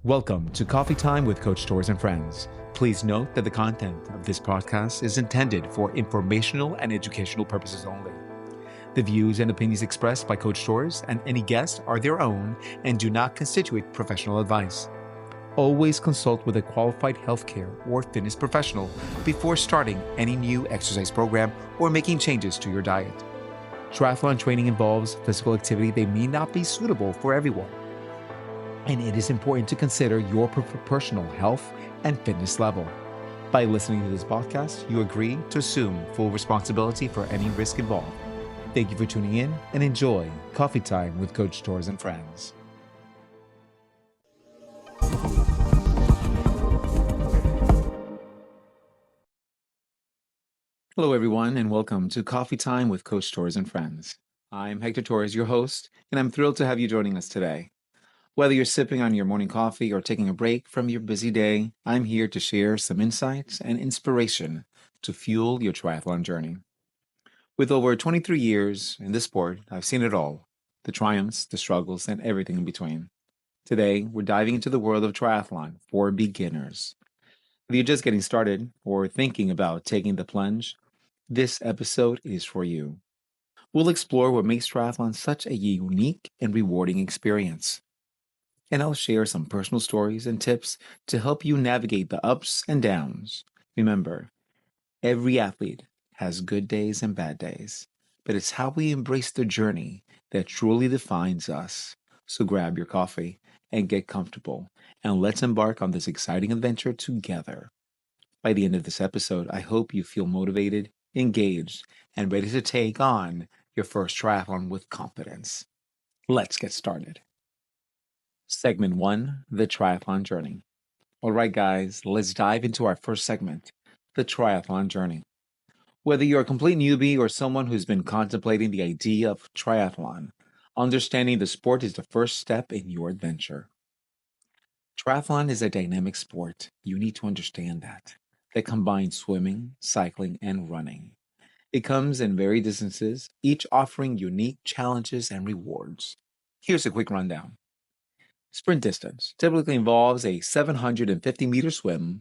Welcome to Coffee Time with Coach Torres and Friends. Please note that the content of this podcast is intended for informational and educational purposes only. The views and opinions expressed by Coach Torres and any guest are their own and do not constitute professional advice. Always consult with a qualified healthcare or fitness professional before starting any new exercise program or making changes to your diet. Triathlon training involves physical activity that may not be suitable for everyone, and it is important to consider your personal health and fitness level. By listening to this podcast, you agree to assume full responsibility for any risk involved. Thank you for tuning in and enjoy Coffee Time with Coach Torres and Friends. Hello, everyone, and welcome to Coffee Time with Coach Torres and Friends. I'm Hector Torres, your host, and I'm thrilled to have you joining us today. Whether you're sipping on your morning coffee or taking a break from your busy day, I'm here to share some insights and inspiration to fuel your triathlon journey. With over 23 years in this sport, I've seen it all, the triumphs, the struggles, and everything in between. Today, we're diving into the world of triathlon for beginners. If you're just getting started or thinking about taking the plunge, this episode is for you. We'll explore what makes triathlon such a unique and rewarding experience. And I'll share some personal stories and tips to help you navigate the ups and downs. Remember, every athlete has good days and bad days, but it's how we embrace the journey that truly defines us. So grab your coffee and get comfortable, and let's embark on this exciting adventure together. By the end of this episode, I hope you feel motivated, engaged, and ready to take on your first triathlon with confidence. Let's get started. Segment 1, the Triathlon Journey. All right, guys, let's dive into our first segment, the Triathlon Journey. Whether you're a complete newbie or someone who's been contemplating the idea of triathlon, understanding the sport is the first step in your adventure. Triathlon is a dynamic sport. You need to understand that combines swimming, cycling, and running. It comes in varied distances, each offering unique challenges and rewards. Here's a quick rundown. Sprint distance typically involves a 750-meter swim,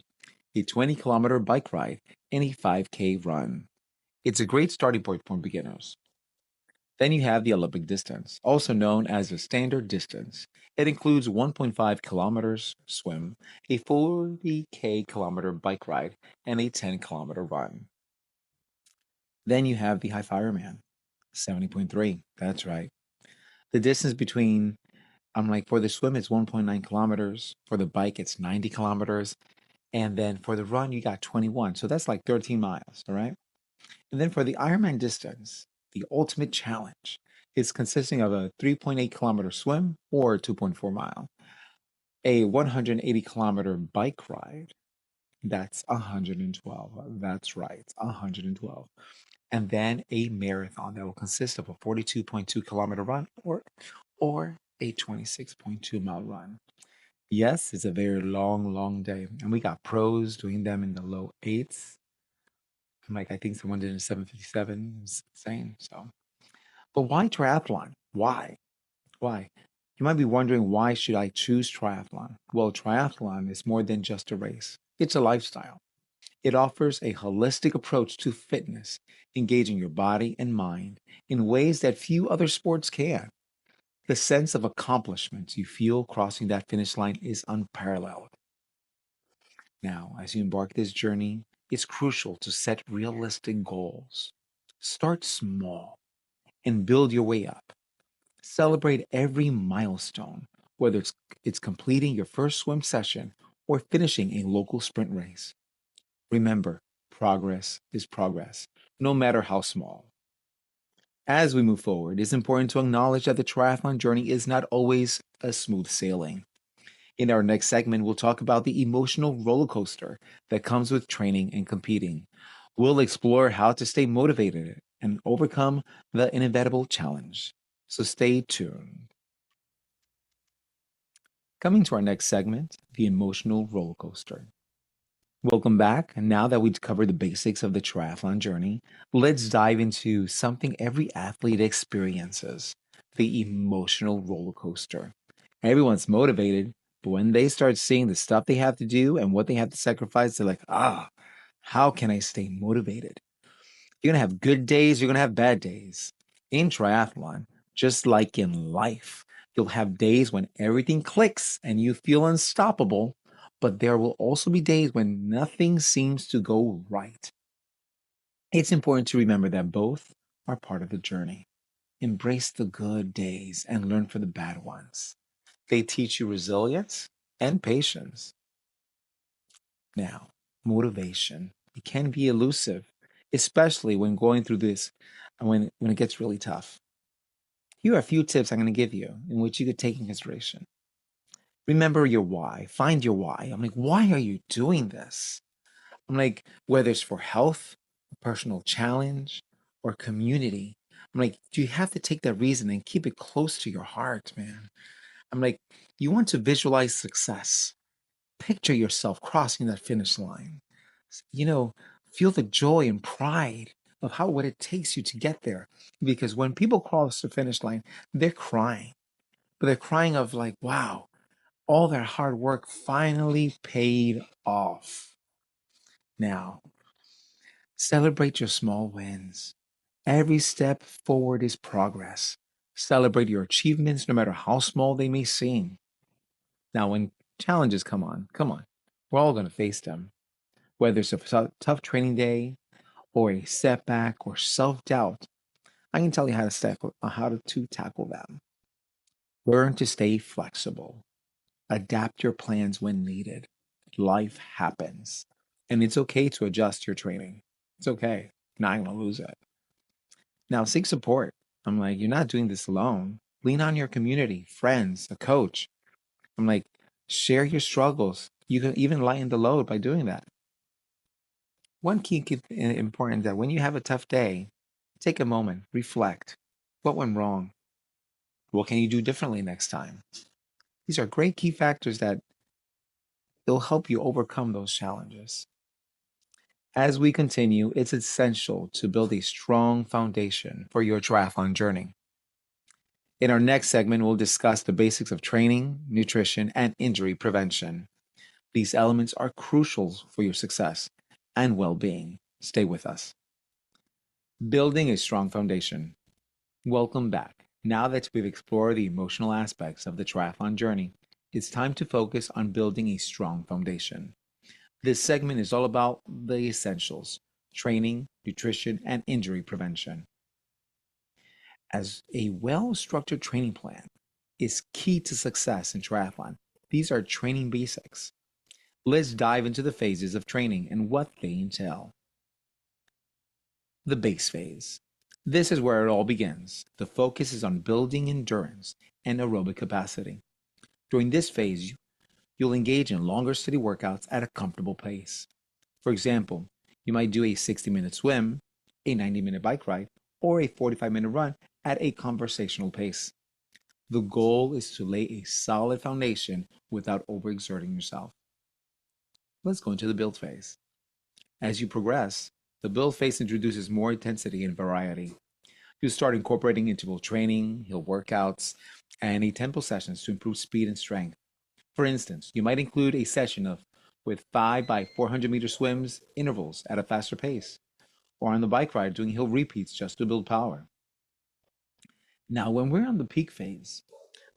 a 20-kilometer bike ride, and a 5K run. It's a great starting point for beginners. Then you have the Olympic distance, also known as the standard distance. It includes 1.5 kilometers swim, a 40K-kilometer bike ride, and a 10-kilometer run. Then you have the High Fireman, 70.3. That's right. The distance between, for the swim, it's 1.9 kilometers. For the bike, it's 90 kilometers. And then for the run, you got 21. So that's like 13 miles, all right? And then for the Ironman distance, the ultimate challenge is consisting of a 3.8-kilometer swim or 2.4 mile, a 180-kilometer bike ride, that's 112. That's right, 112. And then a marathon that will consist of a 42.2-kilometer run or a 26.2-mile run. Yes, it's a very long, long day. And we got pros doing them in the low 8s. I think someone did a 7:57. It's insane. But why triathlon? Why? Why? You might be wondering, why should I choose triathlon? Well, triathlon is more than just a race. It's a lifestyle. It offers a holistic approach to fitness, engaging your body and mind in ways that few other sports can. The sense of accomplishment you feel crossing that finish line is unparalleled. Now, as you embark this journey, it's crucial to set realistic goals. Start small and build your way up. Celebrate every milestone, whether it's completing your first swim session or finishing a local sprint race. Remember, progress is progress, no matter how small. As we move forward, it's important to acknowledge that the triathlon journey is not always a smooth sailing. In our next segment, we'll talk about the emotional roller coaster that comes with training and competing. We'll explore how to stay motivated and overcome the inevitable challenge. So stay tuned. Coming to our next segment, the emotional roller coaster. Welcome back. And now that we've covered the basics of the triathlon journey, let's dive into something every athlete experiences, the emotional roller coaster. Everyone's motivated, But when they start seeing the stuff they have to do and what they have to sacrifice, they're like, how can I stay motivated? You're going to have good days, you're going to have bad days. In triathlon, just like in life, you'll have days when everything clicks and you feel unstoppable, but there will also be days when nothing seems to go right. It's important to remember that both are part of the journey. Embrace the good days and learn from the bad ones. They teach you resilience and patience. Now, motivation. It can be elusive, especially when going through this and when it gets really tough. Here are a few tips I'm going to give you in which you could take in consideration. Remember your why. Find your why. I'm like, why are you doing this? I'm like, whether it's for health, a personal challenge, or community. I'm like, do you have to take that reason and keep it close to your heart, man? I'm like, you want to visualize success. Picture yourself crossing that finish line. You know, feel the joy and pride of how what it takes you to get there. Because when people cross the finish line, they're crying, but they're crying of like, wow, all their hard work finally paid off. Now, celebrate your small wins. Every step forward is progress. Celebrate your achievements, no matter how small they may seem. Now, when challenges come on, we're all going to face them. Whether it's a tough training day or a setback or self doubt, I can tell you how to tackle them. Learn to stay flexible. Adapt your plans when needed. Life happens, and it's okay to adjust your training. It's okay. Not going to lose it. Now, seek support. I'm like, you're not doing this alone. Lean on your community, friends, a coach. I'm like, share your struggles. You can even lighten the load by doing that. One important that when you have a tough day, take a moment, reflect. What went wrong? What can you do differently next time? These are great key factors that will help you overcome those challenges. As we continue, it's essential to build a strong foundation for your triathlon journey. In our next segment, we'll discuss the basics of training, nutrition, and injury prevention. These elements are crucial for your success and well being. Stay with us. Building a strong foundation. Welcome back. Now that we've explored the emotional aspects of the triathlon journey, it's time to focus on building a strong foundation. This segment is all about the essentials: training, nutrition, and injury prevention. As a well structured training plan is key to success in triathlon, these are training basics. Let's dive into the phases of training and what they entail. The base phase. This is where it all begins. The focus is on building endurance and aerobic capacity. During this phase, you'll engage in longer steady workouts at a comfortable pace. For example, you might do a 60-minute swim, a 90-minute bike ride, or a 45-minute run at a conversational pace. The goal is to lay a solid foundation without overexerting yourself. Let's go into the build phase. As you progress, the build phase introduces more intensity and variety. You start incorporating interval training, hill workouts, and a tempo sessions to improve speed and strength. For instance, you might include a session of with 5 by 400-meter swims intervals at a faster pace, or on the bike ride doing hill repeats just to build power. Now, when we're on the peak phase,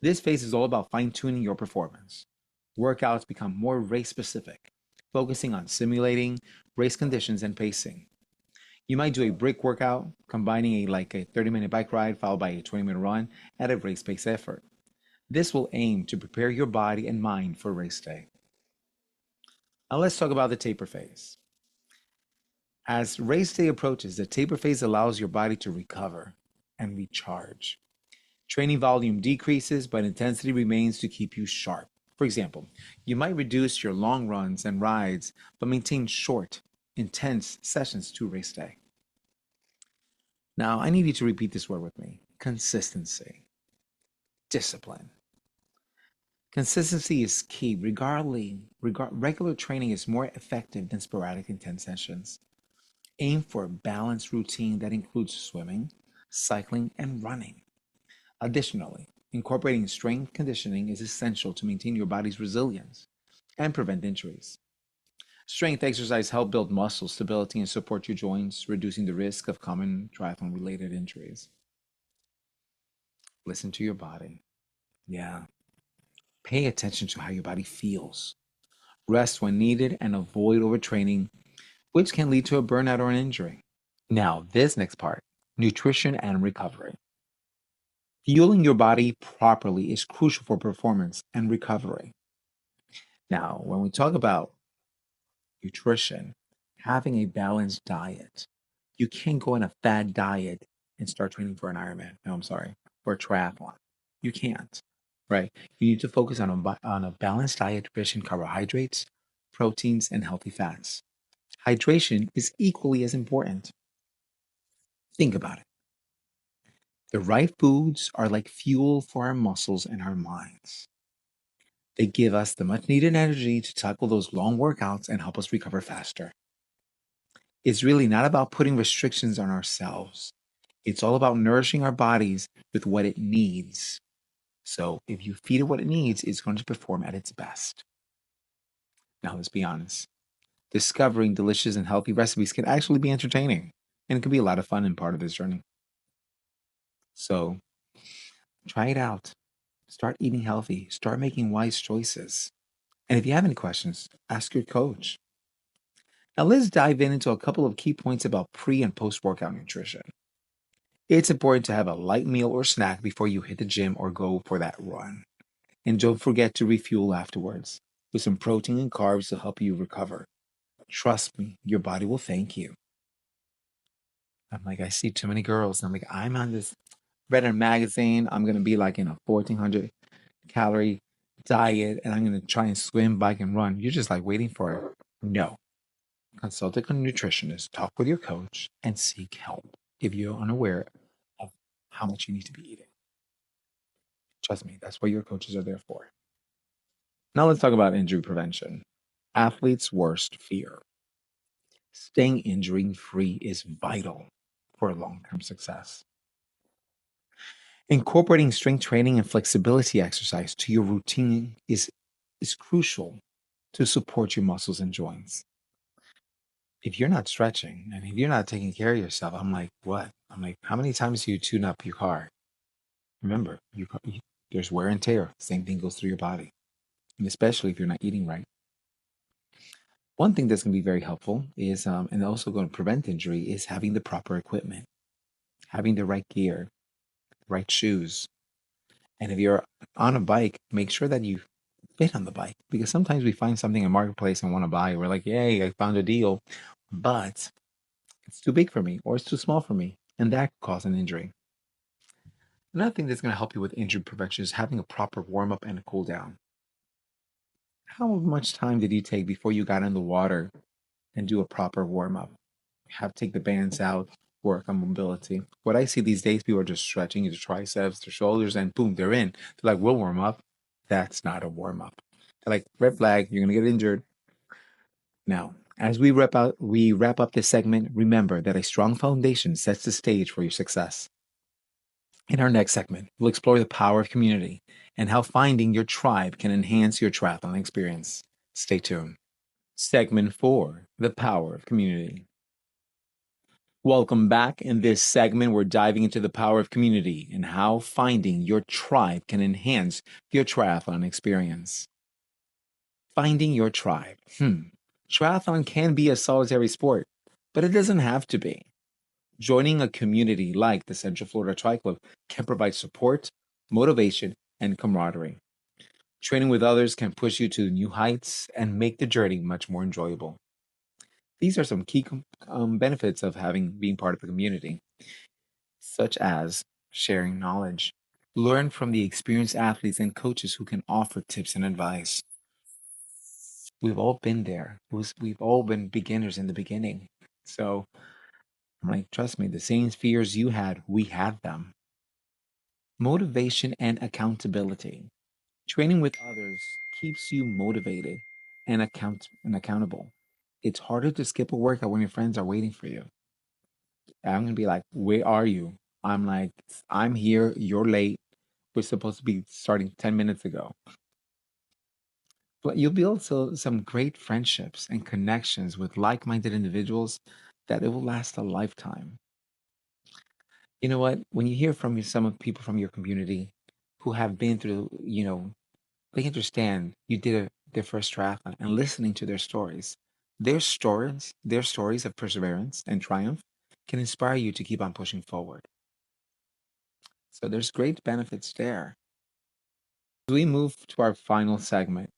this phase is all about fine-tuning your performance. Workouts become more race specific, focusing on simulating race conditions and pacing. You might do a brick workout, combining a 30-minute bike ride followed by a 20-minute run at a race pace effort. This will aim to prepare your body and mind for race day. Now let's talk about the taper phase. As race day approaches, the taper phase allows your body to recover and recharge. Training volume decreases, but intensity remains to keep you sharp. For example, you might reduce your long runs and rides, but maintain short, intense sessions to race day. Now, I need you to repeat this word with me: consistency, discipline. Consistency is key. Regular training is more effective than sporadic intense sessions. Aim for a balanced routine that includes swimming, cycling, and running. Additionally, Incorporating strength conditioning is essential to maintain your body's resilience and prevent injuries. Strength exercise help build muscle stability and support your joints, reducing the risk of common triathlon related injuries. Listen to your body. Yeah. Pay attention to how your body feels. Rest when needed and avoid overtraining, which can lead to a burnout or an injury. Now, this next part, nutrition and recovery. Fueling your body properly is crucial for performance and recovery. Now, when we talk about nutrition, having a balanced diet, you can't go on a fad diet and start training for an Ironman. No, I'm sorry, for a triathlon. You can't, right? You need to focus on on a balanced diet rich in carbohydrates, proteins, and healthy fats. Hydration is equally as important. Think about it. The right foods are like fuel for our muscles and our minds. They give us the much needed energy to tackle those long workouts and help us recover faster. It's really not about putting restrictions on ourselves. It's all about nourishing our bodies with what it needs. So if you feed it what it needs, it's going to perform at its best. Now, let's be honest. Discovering delicious and healthy recipes can actually be entertaining, and it can be a lot of fun and part of this journey. So try it out. Start eating healthy. Start making wise choices. And if you have any questions, ask your coach. Now, let's dive into a couple of key points about pre and post workout nutrition. It's important to have a light meal or snack before you hit the gym or go for that run. And don't forget to refuel afterwards with some protein and carbs to help you recover. Trust me, your body will thank you. I'm like, I see too many girls. I'm like, I'm on this read in a magazine. I'm going to be like in a 1400 calorie diet and I'm going to try and swim, bike, and run. You're just like waiting for it. No. Consult a nutritionist, talk with your coach, and seek help if you're unaware of how much you need to be eating. Trust me, that's what your coaches are there for. Now let's talk about injury prevention. Athletes' worst fear. Staying injury free is vital for long term success. Incorporating strength training and flexibility exercise to your routine is crucial to support your muscles and joints. If you're not stretching and if you're not taking care of yourself, I'm like, what? I'm like, how many times do you tune up your car? Remember, there's wear and tear. Same thing goes through your body, and especially if you're not eating right. One thing that's going to be very helpful is, and also going to prevent injury, is having the proper equipment, having the right gear, right shoes. And if you're on a bike, make sure that you fit on the bike because sometimes we find something in marketplace and want to buy. We're like, yay, I found a deal, but it's too big for me or it's too small for me. And that could cause an injury. Another thing that's going to help you with injury prevention is having a proper warm up and a cool down. How much time did you take before you got in the water and do a proper warm up? Have take the bands out, work on mobility. What I see these days, people are just stretching their triceps, their shoulders, and boom, they're in. They're like, we'll warm up. That's not a warm up. They're like, red flag, you're gonna get injured. Now, as we wrap up this segment, remember that a strong foundation sets the stage for your success. In our next segment, we'll explore the power of community and how finding your tribe can enhance your triathlon experience. Stay tuned. Segment 4, the power of community. Welcome back. In this segment, we're diving into the power of community and how finding your tribe can enhance your triathlon experience. Finding your tribe. Triathlon can be a solitary sport, but it doesn't have to be. Joining a community like the Central Florida Tri Club can provide support, motivation, and camaraderie. Training with others can push you to new heights and make the journey much more enjoyable. These are some key benefits of being part of a community, such as sharing knowledge. Learn from the experienced athletes and coaches who can offer tips and advice. We've all been there. We've all been beginners in the beginning. So I'm like, trust me, the same fears you had, we had them. Motivation and accountability. Training with others keeps you motivated and accountable. It's harder to skip a workout when your friends are waiting for you. I'm gonna be like, where are you? I'm like, I'm here, you're late. We're supposed to be starting 10 minutes ago. But you'll build some great friendships and connections with like-minded individuals that it will last a lifetime. You know what? When you hear from some of people from your community who have been through, they understand you did their first triathlon and listening to their stories of perseverance and triumph can inspire you to keep on pushing forward. So there's great benefits there. As we move to our final segment,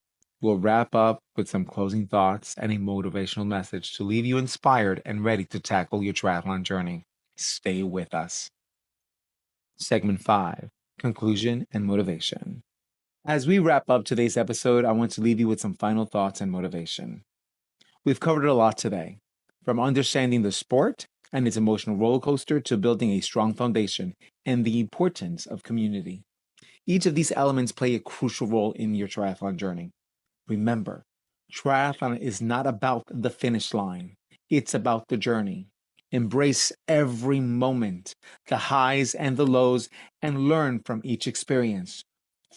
we'll wrap up with some closing thoughts and a motivational message to leave you inspired and ready to tackle your triathlon journey. Stay with us. Segment 5, Conclusion and Motivation. As we wrap up today's episode, I want to leave you with some final thoughts and motivation. We've covered a lot today, from understanding the sport and its emotional roller coaster to building a strong foundation and the importance of community. Each of these elements play a crucial role in your triathlon journey. Remember, triathlon is not about the finish line, it's about the journey. Embrace every moment, the highs and the lows, and learn from each experience.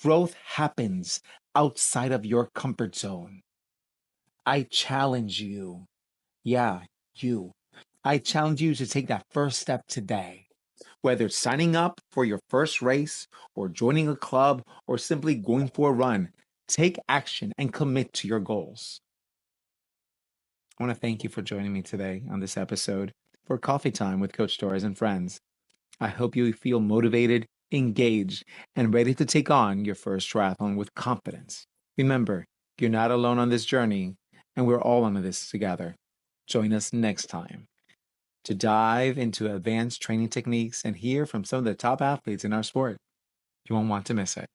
Growth happens outside of your comfort zone. I challenge you, yeah, you. I challenge you to take that first step today. Whether it's signing up for your first race, or joining a club, or simply going for a run, take action and commit to your goals. I want to thank you for joining me today on this episode for Coffee Time with Coach Torres and friends. I hope you feel motivated, engaged, and ready to take on your first triathlon with confidence. Remember, you're not alone on this journey, and we're all on this together. Join us next time to dive into advanced training techniques and hear from some of the top athletes in our sport. You won't want to miss it.